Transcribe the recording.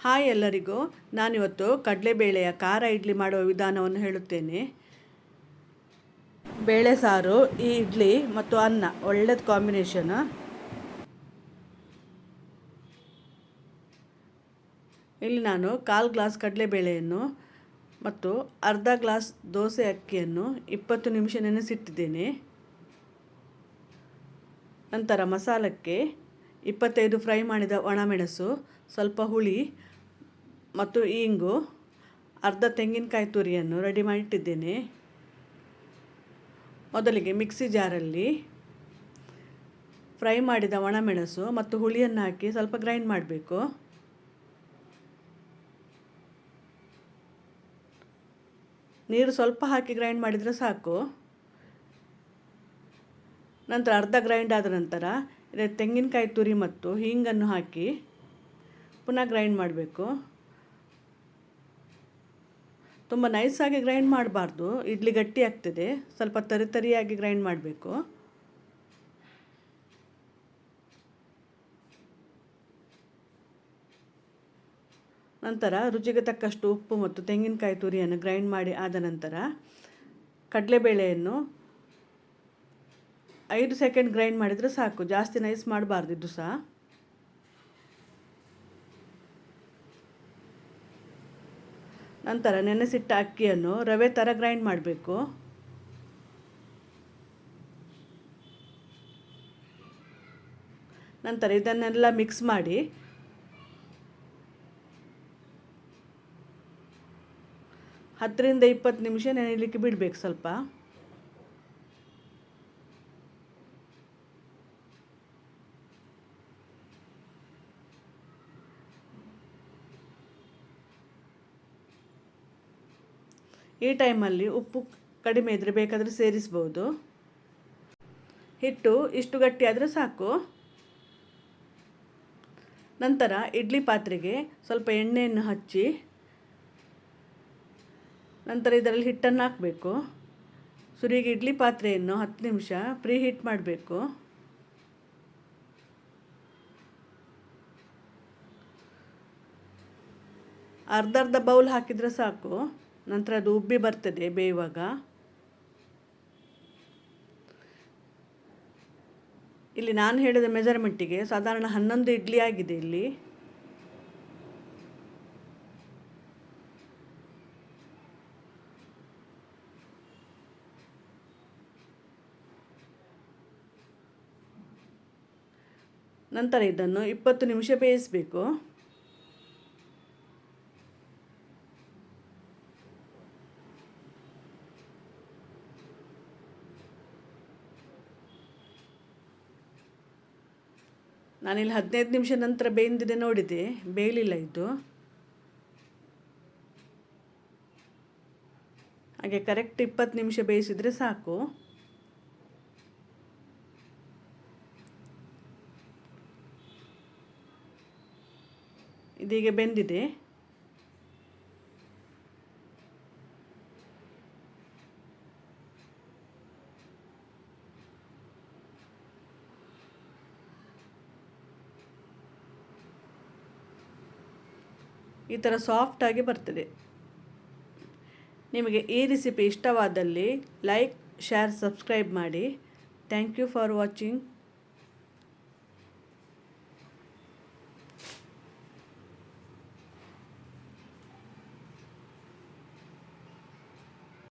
Hi ಎಲ್ಲರಿಗೂ, ನಾನಿವತ್ತು ಕಡಲೆಬೇಳೆಯ ಖಾರ ಇಡ್ಲಿ ಮಾಡುವ ವಿಧಾನವನ್ನು ಹೇಳುತ್ತೇನೆ. ಬೇಳೆ ಸಾರು, ಈ ಇಡ್ಲಿ ಮತ್ತು ಅನ್ನ ಒಳ್ಳೆಯದು ಕಾಂಬಿನೇಷನ್. ಇಲ್ಲಿ ನಾನು 1/4 ಗ್ಲಾಸ್ ಕಡಲೆಬೇಳೆಯನ್ನು ಮತ್ತು ಅರ್ಧ ಗ್ಲಾಸ್ ದೋಸೆ ಅಕ್ಕಿಯನ್ನು 20 ನಿಮಿಷ ನೆನೆಸಿಟ್ಟಿದ್ದೇನೆ. ನಂತರ ಮಸಾಲಕ್ಕೆ 25 ಫ್ರೈ ಮಾಡಿದ ಒಣಮೆಣಸು, ಸ್ವಲ್ಪ ಹುಳಿ ಮತ್ತು ಇಂಗು, ಅರ್ಧ ತೆಂಗಿನಕಾಯಿ ತುರಿಯನ್ನು ರೆಡಿ ಮಾಡಿಟ್ಟಿದ್ದೇನೆ. ಮೊದಲಿಗೆ ಮಿಕ್ಸಿ ಜಾರಲ್ಲಿ ಫ್ರೈ ಮಾಡಿದ ಒಣಮೆಣಸು ಮತ್ತು ಹುಳಿಯನ್ನು ಹಾಕಿ ಸ್ವಲ್ಪ ಗ್ರೈಂಡ್ ಮಾಡಬೇಕು. ನೀರು ಸ್ವಲ್ಪ ಹಾಕಿ ಗ್ರೈಂಡ್ ಮಾಡಿದರೆ ಸಾಕು. ನಂತರ ಅರ್ಧ ಗ್ರೈಂಡ್ ಆದ ನಂತರ ತೆಂಗಿನಕಾಯಿ ತುರಿ ಮತ್ತು ಹಿಂಗನ್ನು ಹಾಕಿ ಪುನಃ ಗ್ರೈಂಡ್ ಮಾಡಬೇಕು. ತುಂಬ ನೈಸಾಗಿ ಗ್ರೈಂಡ್ ಮಾಡಬಾರ್ದು, ಇಡ್ಲಿ ಗಟ್ಟಿ ಆಗ್ತದೆ. ಸ್ವಲ್ಪ ತರಿಯಾಗಿ ಗ್ರೈಂಡ್ ಮಾಡಬೇಕು. ನಂತರ ರುಚಿಗೆ ತಕ್ಕಷ್ಟು ಉಪ್ಪು ಮತ್ತು ತೆಂಗಿನಕಾಯಿ ತುರಿಯನ್ನು ಗ್ರೈಂಡ್ ಮಾಡಿ ಆದ ನಂತರ ಕಡಲೆಬೇಳೆಯನ್ನು 5 ಸೆಕೆಂಡ್ ಗ್ರೈಂಡ್ ಮಾಡಿದರೆ ಸಾಕು, ಜಾಸ್ತಿ ನೈಸ್ ಮಾಡಬಾರ್ದು ಇದು ಸಹ. ನಂತರ ನೆನೆಸಿಟ್ಟ ಅಕ್ಕಿಯನ್ನು ರವೆ ಥರ ಗ್ರೈಂಡ್ ಮಾಡಬೇಕು. ನಂತರ ಇದನ್ನೆಲ್ಲ ಮಿಕ್ಸ್ ಮಾಡಿ 10 ರಿಂದ 20 ನಿಮಿಷ ನೆನೆಯಲಿಕ್ಕೆ ಬಿಡಬೇಕು ಸ್ವಲ್ಪ. ಈ ಟೈಮಲ್ಲಿ ಉಪ್ಪು ಕಡಿಮೆ ಇದ್ದರೆ ಬೇಕಾದರೆ ಸೇರಿಸ್ಬೋದು. ಹಿಟ್ಟು ಇಷ್ಟು ಗಟ್ಟಿಯಾದರೆ ಸಾಕು. ನಂತರ ಇಡ್ಲಿ ಪಾತ್ರೆಗೆ ಸ್ವಲ್ಪ ಎಣ್ಣೆಯನ್ನು ಹಚ್ಚಿ ನಂತರ ಇದರಲ್ಲಿ ಹಿಟ್ಟನ್ನು ಹಾಕಬೇಕು. ಸುರಿಗೆ ಇಡ್ಲಿ ಪಾತ್ರೆಯನ್ನು 10 ನಿಮಿಷ ಪ್ರೀ ಹೀಟ್ ಮಾಡಬೇಕು. ಅರ್ಧ ಬೌಲ್ ಹಾಕಿದರೆ ಸಾಕು. ನಂತರ ಅದು ಉಬ್ಬಿ ಬರ್ತದೆ ಬೇಯುವಾಗ. ಇಲ್ಲಿ ನಾನು ಹೇಳಿದ ಮೆಜರ್ಮೆಂಟಿಗೆ ಸಾಧಾರಣ 11 ಇಡ್ಲಿ ಆಗಿದೆ ಇಲ್ಲಿ. ನಂತರ ಇದನ್ನು 20 ನಿಮಿಷ ಬೇಯಿಸಬೇಕು. ನಾನಿಲ್ಲಿ 15 ನಿಮಿಷ ನಂತರ ಬೇಯ್ದಿದೆ ನೋಡಿದೆ, ಬೇಯಲಿಲ್ಲ ಇದು. ಹಾಗೆ ಕರೆಕ್ಟ್ 20 ನಿಮಿಷ ಬೇಯಿಸಿದರೆ ಸಾಕು. ಇದೀಗ ಬೆಂದಿದೆ. ಈ ಥರ ಸಾಫ್ಟಾಗಿ ಬರ್ತದೆ. ನಿಮಗೆ ಈ ರೆಸಿಪಿ ಇಷ್ಟವಾದಲ್ಲಿ ಲೈಕ್, ಶೇರ್, ಸಬ್ಸ್ಕ್ರೈಬ್ ಮಾಡಿ. Thank you for watching.